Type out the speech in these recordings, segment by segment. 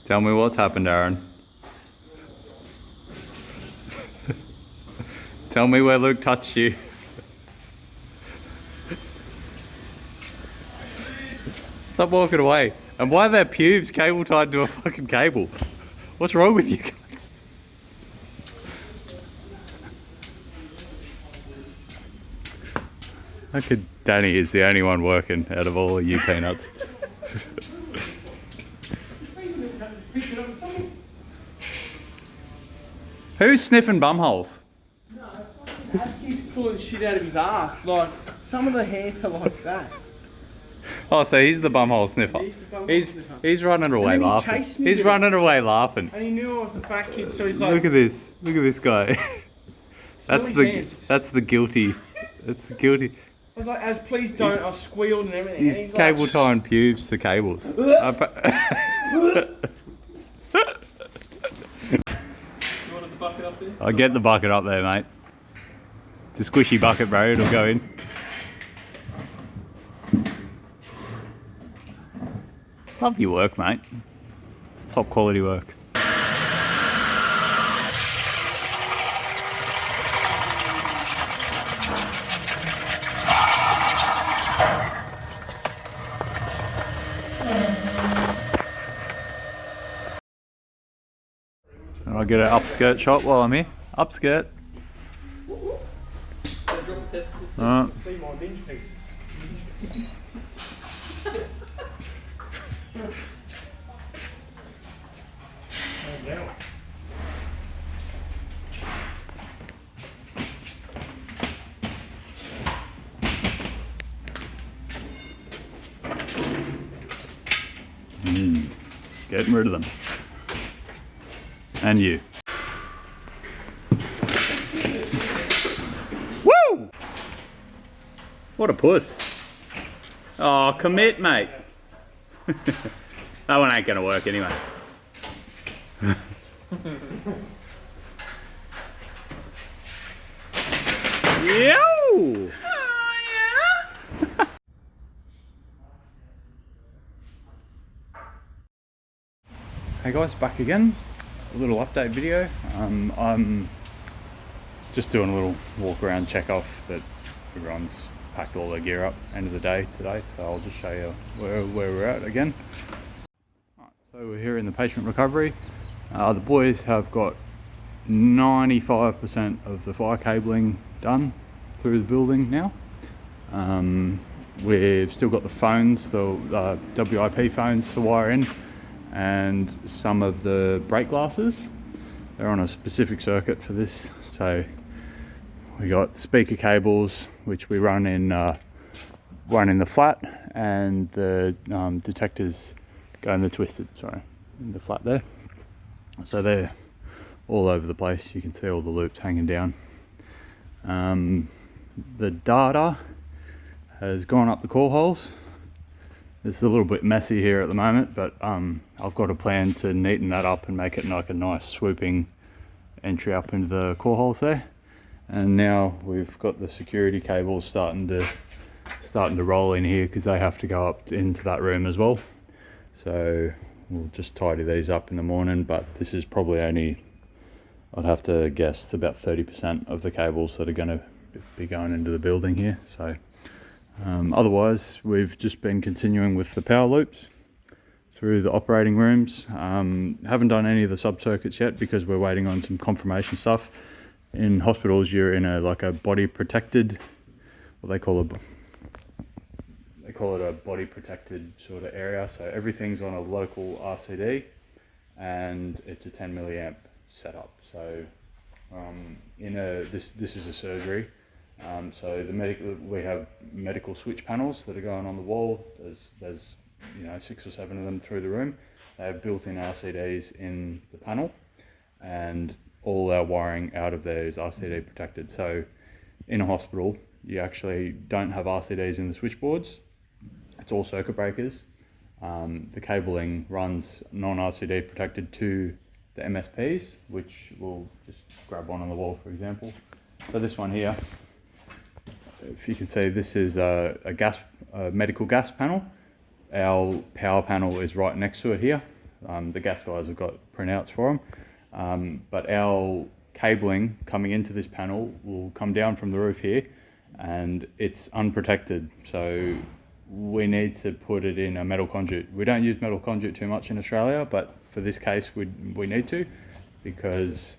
Tell me what's happened, Aaron. Tell me where Luke touched you. Stop walking away. And why are their pubes cable tied to a fucking cable? What's wrong with you guys? I could. Danny is the only one working out of all of you peanuts. Who's sniffing bumholes? No, Askey's pulling shit out of his ass. Like, some of the hairs are like that. Oh, so he's the bumhole sniffer. He's the bumhole sniffer. He's running away laughing. He's running away laughing. And he knew I was a fat kid, so he's like... Look at this. Look at this guy. That's the guilty. That's the guilty. I was like, "As please don't." I squealed and everything. He's cable like, tying pubes to cables. You wanted the bucket up there? I'll get the bucket up there, mate. It's a squishy bucket, bro. It'll go in. Lovely work, mate. It's top quality work. And I'll get an upskirt shot while I'm here. Upskirt. Alright. Getting rid of them. And you. Woo! What a puss. Oh, commit, mate. That one ain't gonna work anyway. Yo! Hey guys, back again. A little update video. I'm just doing a little walk around, check off that everyone's packed all their gear up end of the day today, so I'll just show you where we're at again. Right, so we're here in the patient recovery. The boys have got 95% of the fire cabling done through the building now. We've still got the phones, the WIP phones to wire in, and some of the brake glasses. They're on a specific circuit for this, so we got speaker cables which we run in the flat, and the detectors go in the twisted, in the flat there. So they're all over the place. You can see all the loops hanging down. The data has gone up the core holes. It's a little bit messy here at the moment, but I've got a plan to neaten that up and make it like a nice swooping entry up into the core holes there. And now we've got the security cables starting to roll in here, because they have to go up into that room as well. So we'll just tidy these up in the morning, but this is probably only, I'd have to guess, about 30% of the cables that are going to be going into the building here. So otherwise, we've just been continuing with the power loops through the operating rooms. Haven't done any of the sub circuits yet because we're waiting on some confirmation stuff. In hospitals, you're in a body protected, what they call it a body protected sort of area. So everything's on a local RCD, and it's a 10 milliamp setup. So this is a surgery. So we have medical switch panels that are going on the wall. There's 6 or 7 of them through the room. They have built-in RCDs in the panel, and all our wiring out of there is RCD protected. So in a hospital, you actually don't have RCDs in the switchboards. It's all circuit breakers. The cabling runs non-RCD protected to the MSPs, which we'll just grab one on the wall, for example. So this one here, if you can see, this is a medical gas panel. Our power panel is right next to it here. The gas guys have got printouts for them. But our cabling coming into this panel will come down from the roof here, and it's unprotected. So we need to put it in a metal conduit. We don't use metal conduit too much in Australia, but for this case we need to, because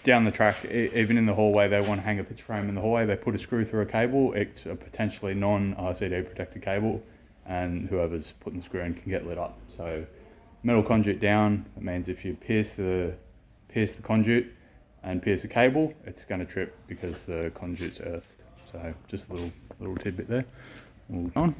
down the track, even in the hallway, they want to hang a picture frame in the hallway, they put a screw through a cable. It's a potentially non-RCD protected cable, and whoever's putting the screw in can get lit up. So metal conduit down, it means if you pierce the conduit and pierce the cable, it's going to trip because the conduit's earthed. So just a little tidbit there. All on.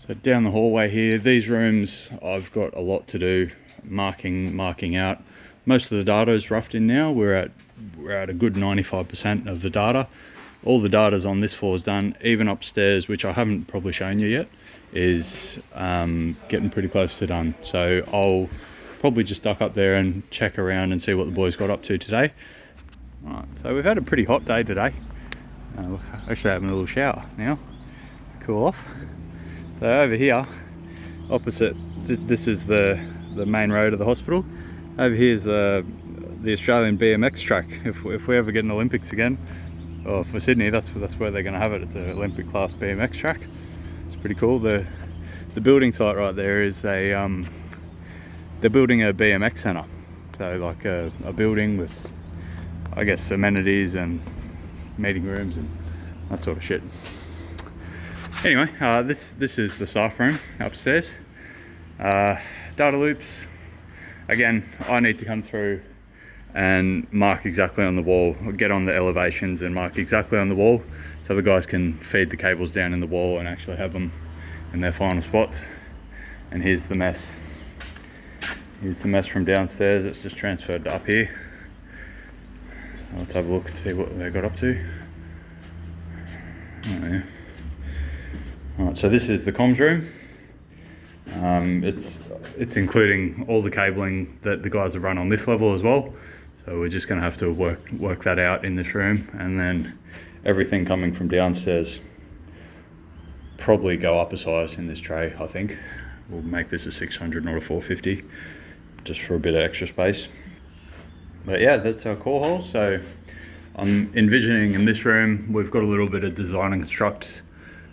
So down the hallway here, these rooms, I've got a lot to do, marking out. Most of the data is roughed in now. We're at a good 95% of the data. All the data's on this floor is done. Even upstairs, which I haven't probably shown you yet, is getting pretty close to done. So I'll probably just duck up there and check around and see what the boys got up to today. Right, so we've had a pretty hot day today. Actually having a little shower now, cool off. So over here, opposite, this is the main road of the hospital. Over here is the Australian BMX track. If we ever get an Olympics again, or for Sydney, that's where they're going to have it. It's an Olympic class BMX track. It's pretty cool. The building site right there is they're building a BMX centre. So like a building with, I guess, amenities and meeting rooms and that sort of shit. Anyway, this is the staff room upstairs. Data loops. Again, I need to come through and mark exactly on the wall, or get on the elevations and mark exactly on the wall, so the guys can feed the cables down in the wall and actually have them in their final spots. And here's the mess. Here's the mess from downstairs. It's just transferred to up here. So let's have a look and see what they got up to. Oh, yeah. Alright, so this is the comms room. It's including all the cabling that the guys have run on this level as well. So we're just going to have to work that out in this room, and then everything coming from downstairs probably go up a size in this tray. I think we'll make this a 600, not a 450, just for a bit of extra space. But yeah, that's our core holes. So I'm envisioning in this room we've got a little bit of design and construct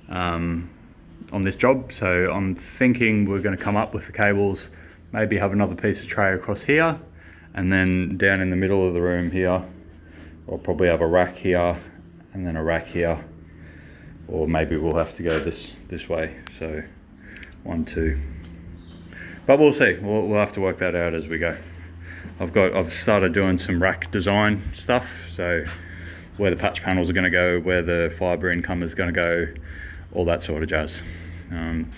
on this job. So I'm thinking we're going to come up with the cables, maybe have another piece of tray across here, and then down in the middle of the room here I'll probably have a rack here and then a rack here, or maybe we'll have to go this way. So 1, 2, but we'll see. We'll have to work that out as we go. I've started doing some rack design stuff, so where the patch panels are going to go, where the fibre income is going to go, all that sort of jazz.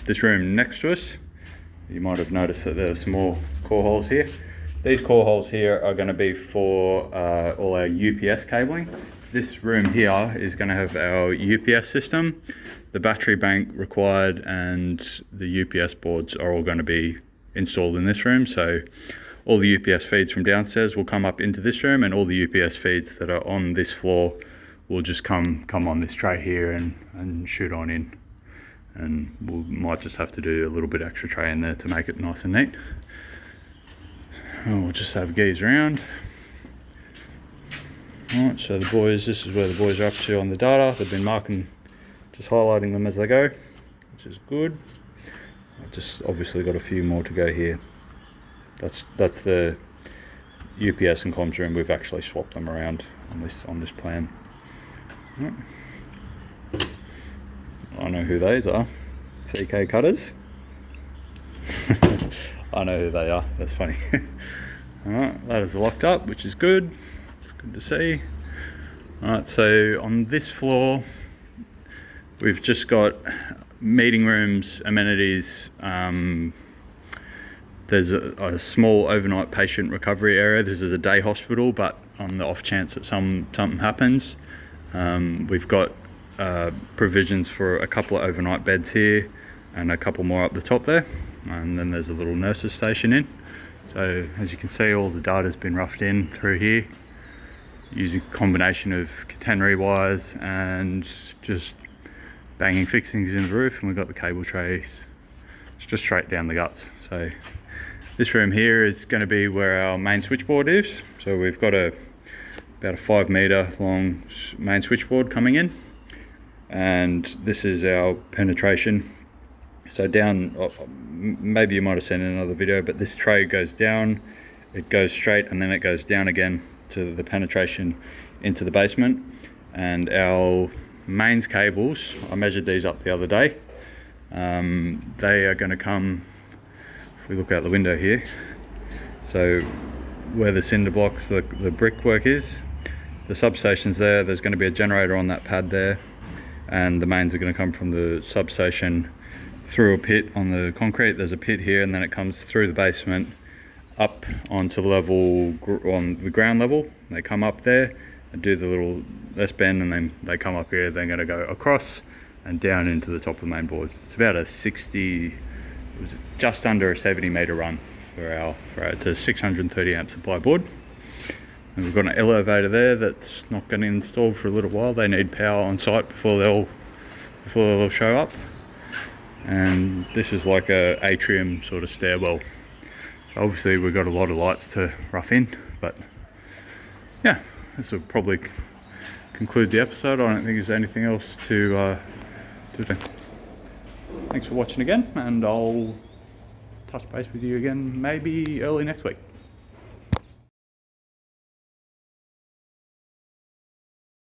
This room next to us, you might have noticed that there's some more core holes here. These core holes here are going to be for all our UPS cabling. This room here is going to have our UPS system, the battery bank required, and the UPS boards are all going to be installed in this room. So all the UPS feeds from downstairs will come up into this room, and all the UPS feeds that are on this floor will just come on this tray here and shoot on in. And we might just have to do a little bit extra tray in there to make it nice and neat. We'll just have a gaze around. Alright, so the boys, this is where the boys are up to on the data. They've been marking, just highlighting them as they go, which is good. I've just obviously got a few more to go here. That's the UPS and comms room. We've actually swapped them around on this plan. Right. I know who these are. CK cutters. I know who they are. That's funny. Alright, that is locked up, which is good. It's good to see. Alright, so on this floor we've just got meeting rooms, amenities. There's a small overnight patient recovery area. This is a day hospital, but on the off chance that something happens, we've got provisions for a couple of overnight beds here and a couple more up the top there, and then there's a little nurses station in. So as you can see, all the data's been roughed in through here using a combination of catenary wires and just banging fixings in the roof, and we've got the cable trays It's just straight down the guts. So this room here is going to be where our main switchboard is. So we've got about a 5 meter long main switchboard coming in, and this is our penetration. So down, maybe you might have seen in another video, but this tray goes down, it goes straight, and then it goes down again to the penetration into the basement. And our mains cables, I measured these up the other day. They are going to come, if we look out the window here, so where the cinder blocks, the brickwork is, the substation's there, there's going to be a generator on that pad there, and the mains are going to come from the substation through a pit on the concrete. There's a pit here, and then it comes through the basement up onto level, on the ground level. They come up there and do the little S-bend, and then they come up here. They're going to go across and down into the top of the main board. It's about a 60, it was just under a 70 meter run for our it's a 630 amp supply board. And we've got an elevator there that's not going to install for a little while. They need power on site before they'll show up. And this is like a atrium sort of stairwell. So obviously we've got a lot of lights to rough in, but yeah, this will probably conclude the episode. I don't think there's anything else to do. Thanks for watching again, and I'll touch base with you again maybe early next week.